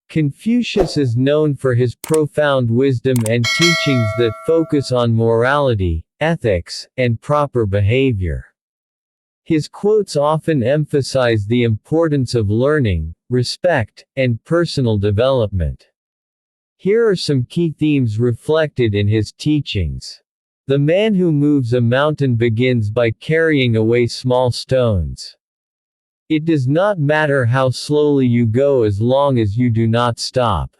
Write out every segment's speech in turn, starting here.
Confucius is known for his profound wisdom and teachings that focus on morality, ethics, and proper behavior. His quotes often emphasize the importance of learning, respect, and personal development. Here are some key themes reflected in his teachings. The man who moves a mountain begins by carrying away small stones. It does not matter how slowly you go as long as you do not stop.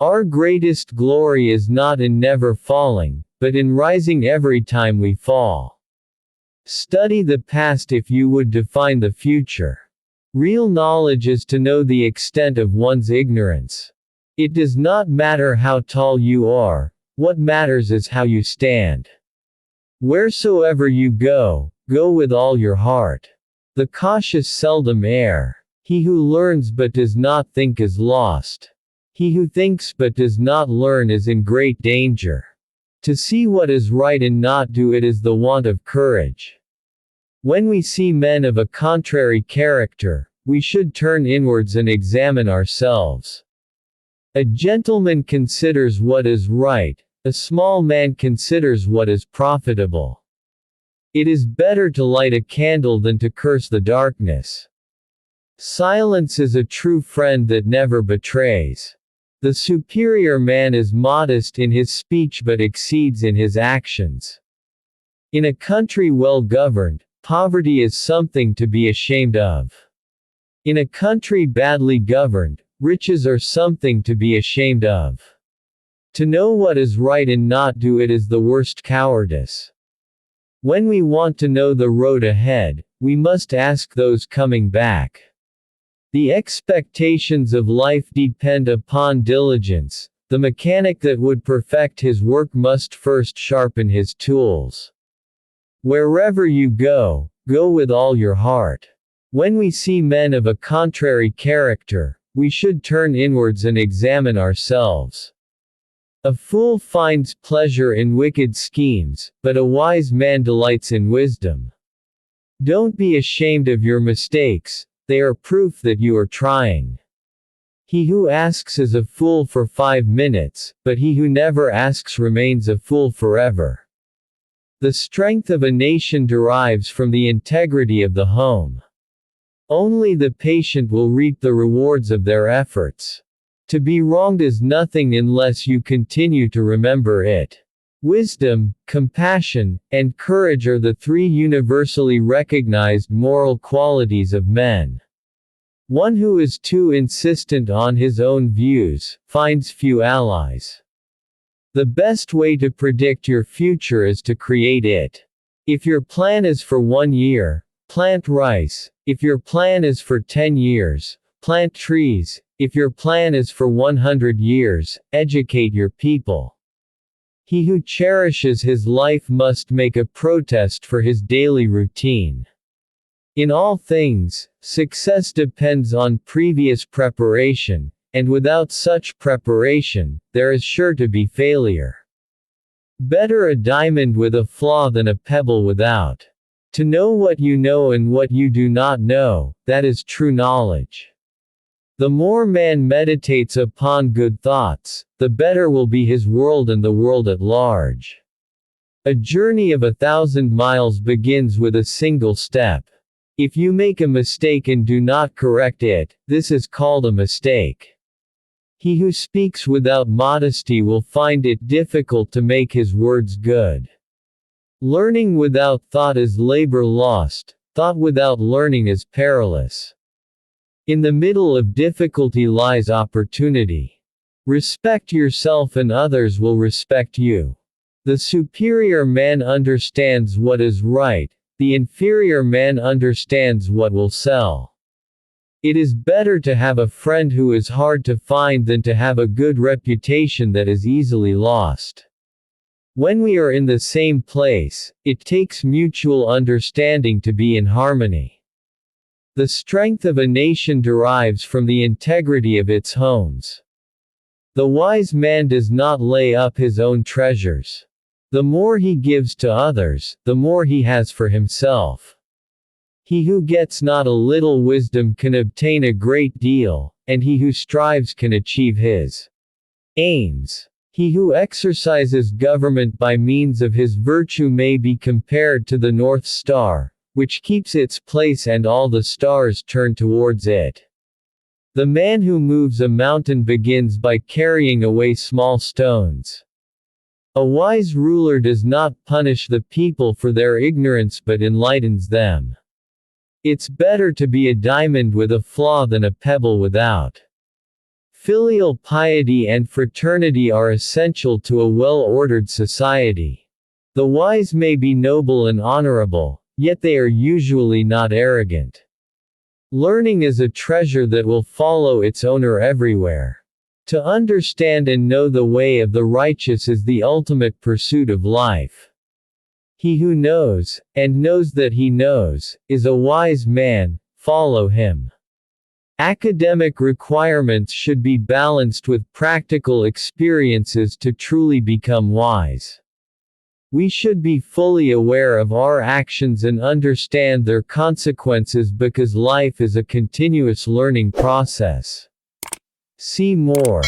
Our greatest glory is not in never falling, but in rising every time we fall. Study the past if you would define the future. Real knowledge is to know the extent of one's ignorance. It does not matter how tall you are, what matters is how you stand. Wheresoever you go, go with all your heart. The cautious seldom err. He who learns but does not think is lost. He who thinks but does not learn is in great danger. To see what is right and not do it is the want of courage. When we see men of a contrary character, we should turn inwards and examine ourselves. A gentleman considers what is right, a small man considers what is profitable. It is better to light a candle than to curse the darkness. Silence is a true friend that never betrays. The superior man is modest in his speech but exceeds in his actions. In a country well governed, poverty is something to be ashamed of. In a country badly governed, riches are something to be ashamed of. To know what is right and not do it is the worst cowardice. When we want to know the road ahead, we must ask those coming back. The expectations of life depend upon diligence. The mechanic that would perfect his work must first sharpen his tools. Wherever you go, go with all your heart. When we see men of a contrary character, we should turn inwards and examine ourselves. A fool finds pleasure in wicked schemes, but a wise man delights in wisdom. Don't be ashamed of your mistakes, they are proof that you are trying. He who asks is a fool for 5 minutes, but he who never asks remains a fool forever. The strength of a nation derives from the integrity of the home. Only the patient will reap the rewards of their efforts. To be wronged is nothing unless you continue to remember it. Wisdom, compassion, and courage are the 3 universally recognized moral qualities of men. One who is too insistent on his own views finds few allies. The best way to predict your future is to create it. If your plan is for 1 year, plant rice. If your plan is for 10 years, plant trees. If your plan is for 100 years, educate your people. He who cherishes his life must make a protest for his daily routine. In all things, success depends on previous preparation, and without such preparation, there is sure to be failure. Better a diamond with a flaw than a pebble without. To know what you know and what you do not know, that is true knowledge. The more man meditates upon good thoughts, the better will be his world and the world at large. A journey of 1,000 miles begins with a single step. If you make a mistake and do not correct it, this is called a mistake. He who speaks without modesty will find it difficult to make his words good. Learning without thought is labor lost, thought without learning is perilous. In the middle of difficulty lies opportunity. Respect yourself and others will respect you. The superior man understands what is right, the inferior man understands what will sell. It is better to have a friend who is hard to find than to have a good reputation that is easily lost. When we are in the same place, it takes mutual understanding to be in harmony. The strength of a nation derives from the integrity of its homes. The wise man does not lay up his own treasures. The more he gives to others, the more he has for himself. He who gets not a little wisdom can obtain a great deal, and he who strives can achieve his aims. He who exercises government by means of his virtue may be compared to the North Star, which keeps its place and all the stars turn towards it. The man who moves a mountain begins by carrying away small stones. A wise ruler does not punish the people for their ignorance but enlightens them. It's better to be a diamond with a flaw than a pebble without. Filial piety and fraternity are essential to a well-ordered society. The wise may be noble and honorable, yet they are usually not arrogant. Learning is a treasure that will follow its owner everywhere. To understand and know the way of the righteous is the ultimate pursuit of life. He who knows, and knows that he knows, is a wise man, follow him. Academic requirements should be balanced with practical experiences to truly become wise. We should be fully aware of our actions and understand their consequences because life is a continuous learning process. See more.